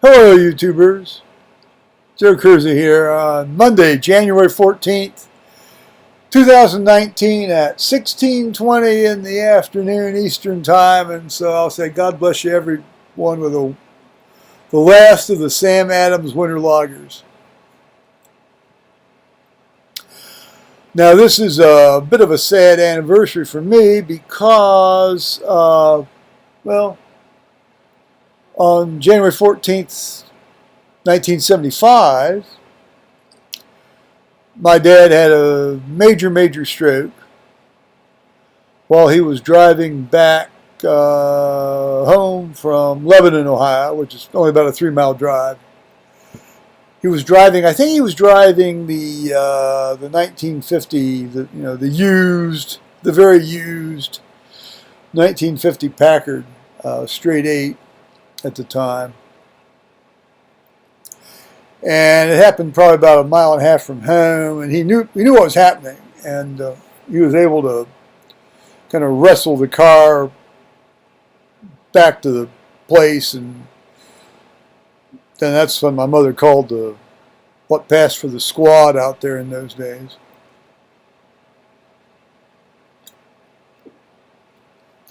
Hello, YouTubers. Joe Kersey here on Monday, January 14th, 2019 at 16:20 in the afternoon Eastern Time. And so I'll say God bless you, everyone, with the last of the Sam Adams Winter Lagers. Now, this is a bit of a sad anniversary for me because, on January 14th, 1975, my dad had a major stroke while he was driving back home from Lebanon, Ohio, which is only about a 3-mile drive. He was driving, I think he was driving the 1950, the very used 1950 Packard straight 8 at the time. And it happened probably about 1.5 miles from home, and he knew what was happening, and he was able to kind of wrestle the car back to the place, and then that's when my mother called what passed for the squad out there in those days.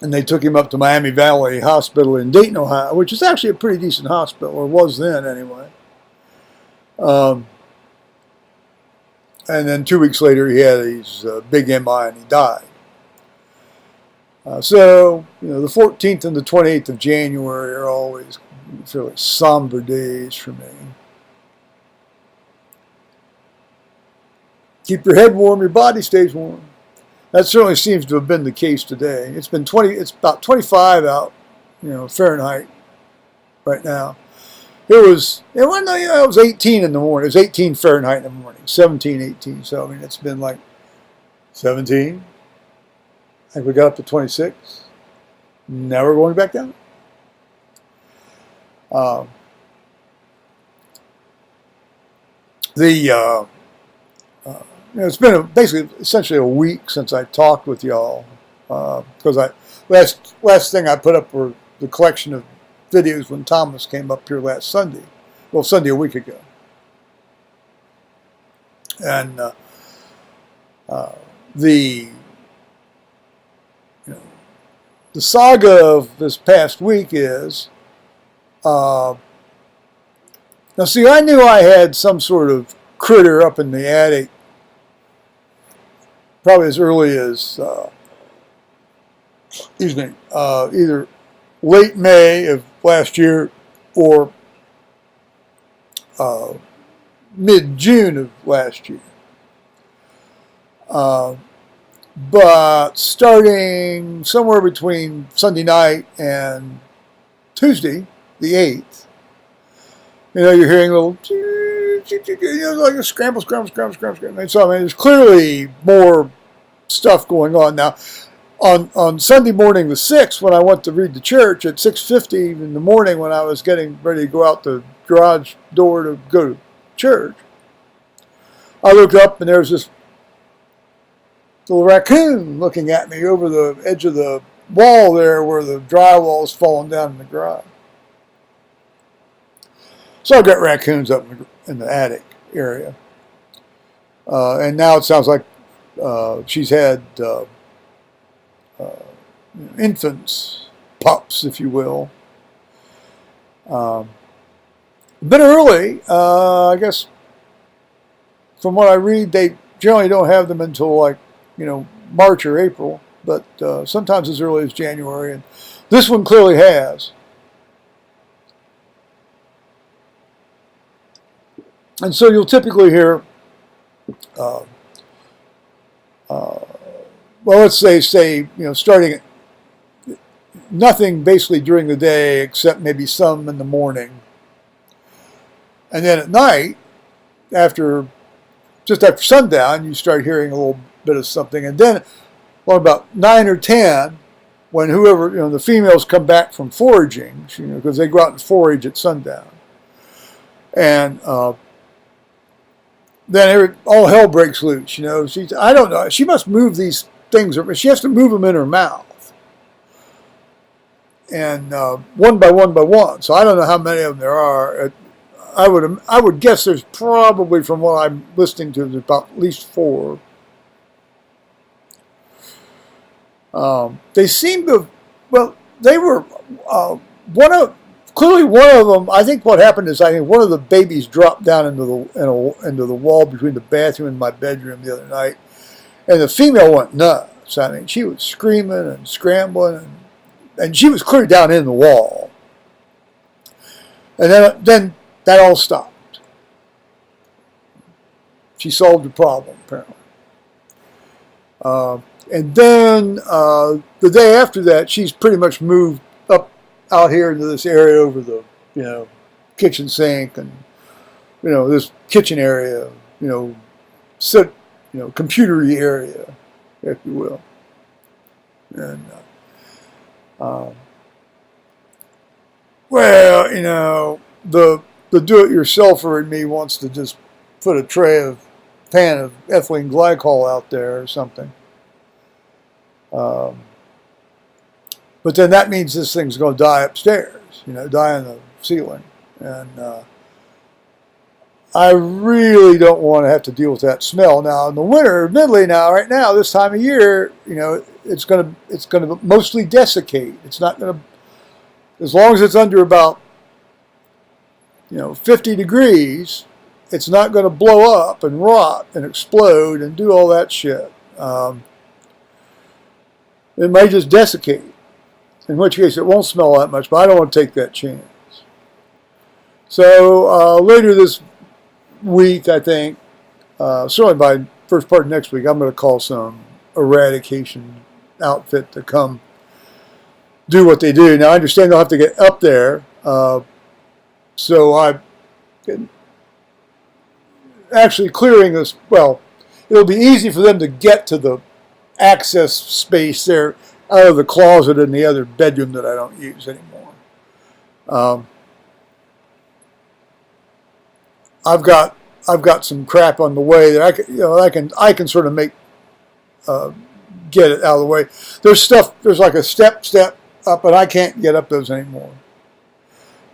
And they took him up to Miami Valley Hospital in Dayton, Ohio, which is actually a pretty decent hospital, or was then anyway. And then 2 weeks later, he had his big MI and he died. So, the 14th and the 28th of January are always fairly somber days for me. Keep your head warm, your body stays warm. That certainly seems to have been the case today. It's about 25 out, Fahrenheit right now. It was 18 in the morning. It was 18 Fahrenheit in the morning, 17, 18. So, it's been like 17. I think we got up to 26. Now we're going back down. It's been basically essentially a week since I talked with y'all, because last thing I put up were the collection of videos when Thomas came up here last Sunday. Well, Sunday a week ago. And the saga of this past week is, now see, I knew I had some sort of critter up in the attic probably as early as, either late May of last year or mid-June of last year. But starting somewhere between Sunday night and Tuesday, the 8th, you're hearing a little, like a scramble. And so, there's clearly more stuff going on. Now, on Sunday morning the 6th, when I went to read the church at 6:50 in the morning, when I was getting ready to go out the garage door to go to church, I looked up and there was this little raccoon looking at me over the edge of the wall there where the drywall is falling down in the garage. So I've got raccoons up in the attic area. And now it sounds like she's had infants, pups, if you will. A bit early, I guess, from what I read, they generally don't have them until like, March or April, but sometimes as early as January, and this one clearly has. And so you'll typically hear, let's say, starting at nothing basically during the day except maybe some in the morning. And then at night, just after sundown, you start hearing a little bit of something. And then, about 9 or 10, when whoever, the females come back from foraging, because they go out and forage at sundown. And then all hell breaks loose, I don't know. She must move these things. She has to move them in her mouth. and one by one by one. So I don't know how many of them there are. I would guess there's probably, from what I'm listening to, there's about at least 4. They seem to, well, they were clearly one of them. I think what happened is I think one of the babies dropped down into the wall between the bathroom and my bedroom the other night, and the female went nuts. I mean, she was screaming and scrambling, and she was clear down in the wall. And then that all stopped. She solved the problem, apparently. And then the day after that, she's pretty much moved up out here into this area over the, kitchen sink and, this kitchen area, computery area, if you will. And, the do-it-yourselfer in me wants to just put a pan of ethylene glycol out there or something. But then that means this thing's going to die upstairs, die in the ceiling. And I really don't want to have to deal with that smell. Now, in the winter, admittedly right now, this time of year, it's going to mostly desiccate. It's not going to, as long as it's under about 50 degrees, it's not going to blow up and rot and explode and do all that shit. It may just desiccate, in which case it won't smell that much, but I don't want to take that chance. So later this week, I think, certainly by first part of next week, I'm going to call some eradication outfit to come do what they do. Now, I understand they'll have to get up there, so I'm actually clearing this. Well, it'll be easy for them to get to the access space there out of the closet in the other bedroom that I don't use anymore. I've got some crap on the way that I can sort of make get it out of the way. There's like a step up, and I can't get up those anymore.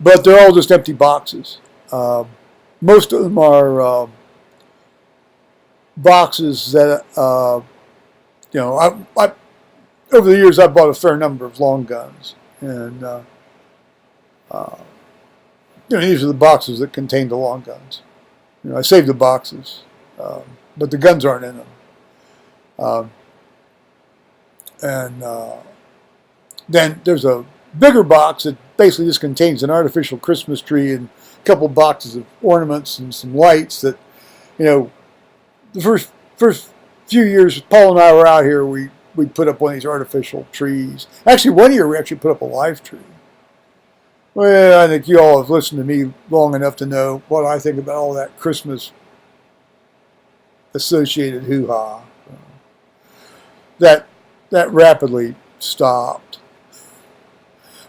But they're all just empty boxes. Most of them are boxes that I over the years I've bought a fair number of long guns, and these are the boxes that contain the long guns. I saved the boxes, but the guns aren't in them. Then there's a bigger box that basically just contains an artificial Christmas tree and a couple boxes of ornaments and some lights that, the first few years Paul and I were out here, we put up one of these artificial trees. Actually, one year we actually put up a live tree. Well, I think you all have listened to me long enough to know what I think about all that Christmas associated hoo-ha. That rapidly stopped.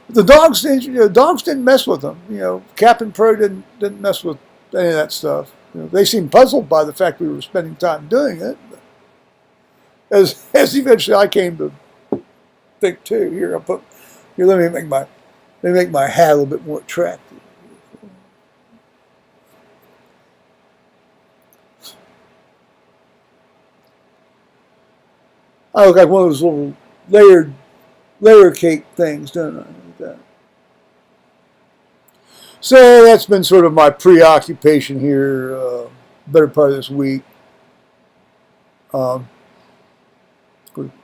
The dogs didn't mess with them. Cap and Pro didn't mess with any of that stuff. They seemed puzzled by the fact we were spending time doing it. As eventually I came to think too. Let me make my hat a little bit more attractive. I look like one of those little layer cake things, don't I? Like that. So that's been sort of my preoccupation here, better part of this week.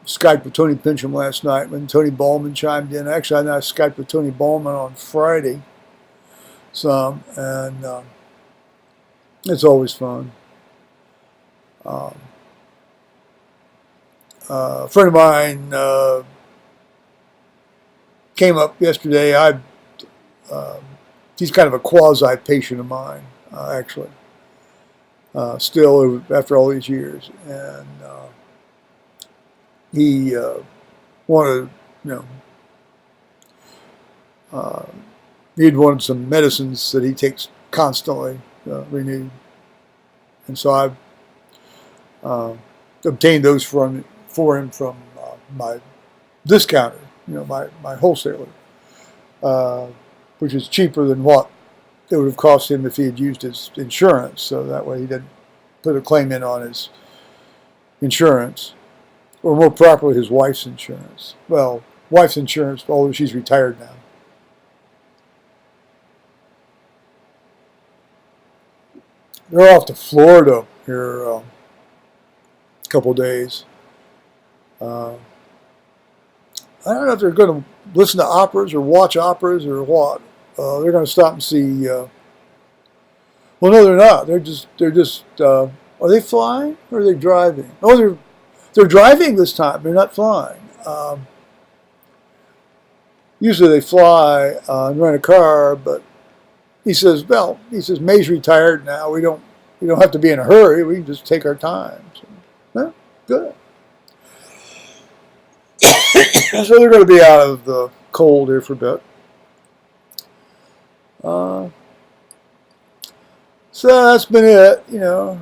Skyped with Tony Pincham last night when Tony Ballman chimed in. Actually, I Skyped with Tony Ballman on Friday and it's always fun. A friend of mine came up yesterday. He's kind of a quasi-patient of mine, actually, still after all these years. And he wanted, he'd wanted some medicines that he takes constantly, renewed. And so I obtained those for him from my discounter, my wholesaler. which is cheaper than what it would have cost him if he had used his insurance. So that way he didn't put a claim in on his insurance, or more properly, his wife's insurance. Well, wife's insurance, although she's retired now. They're off to Florida here a couple days. I don't know if they're going to listen to operas or watch operas or what. They're going to stop and see. Well, no, they're not. They're just. Are they flying or are they driving? Oh, they're driving this time. They're not flying. Usually they fly and rent a car, but he says, May's retired now. We don't have to be in a hurry. We can just take our time. So, well, good. So they're going to be out of the cold here for a bit. So that's been it.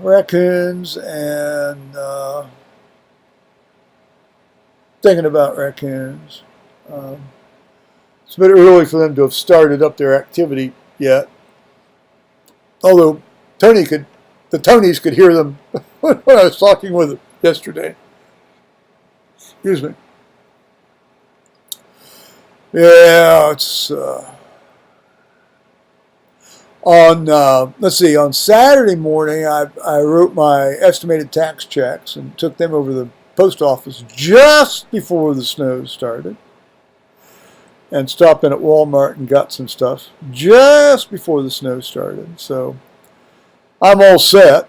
Raccoons and thinking about raccoons. It's a bit early for them to have started up their activity yet. Although the Tonys could hear them when I was talking with them yesterday. Excuse me. Yeah, it's on Saturday morning I wrote my estimated tax checks and took them over to the post office just before the snow started, and stopped in at Walmart and got some stuff just before the snow started. So I'm all set.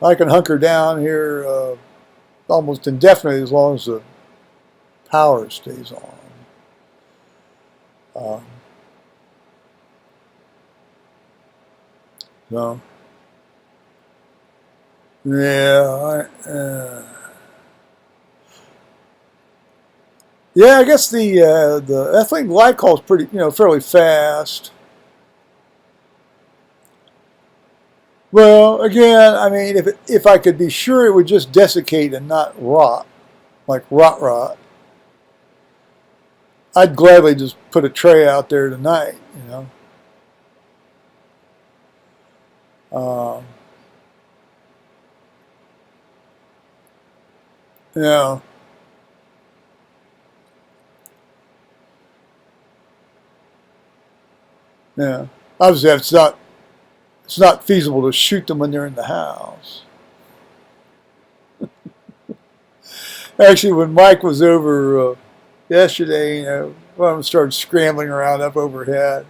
I can hunker down here almost indefinitely as long as the power stays on. So, yeah, I guess the ethylene glycol is pretty, fairly fast. Well, again, I mean, if I could be sure it would just desiccate and not rot, like rot, I'd gladly just put a tray out there tonight, Yeah. Yeah. Obviously, it's not feasible to shoot them when they're in the house. Actually, when Mike was over yesterday, one of them started scrambling around up overhead.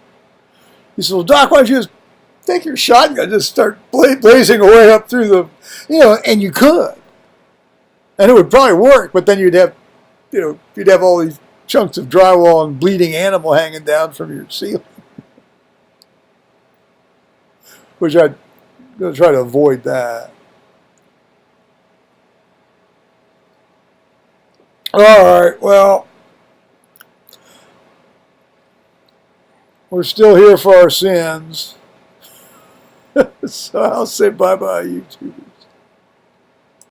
He said, "Well, Doc, why don't you just take your shotgun, just start blazing away up through the, and you could, and it would probably work, but then you'd have all these chunks of drywall and bleeding animal hanging down from your ceiling." Which I'm going to try to avoid that. All right, well, we're still here for our sins. So I'll say bye-bye, YouTube.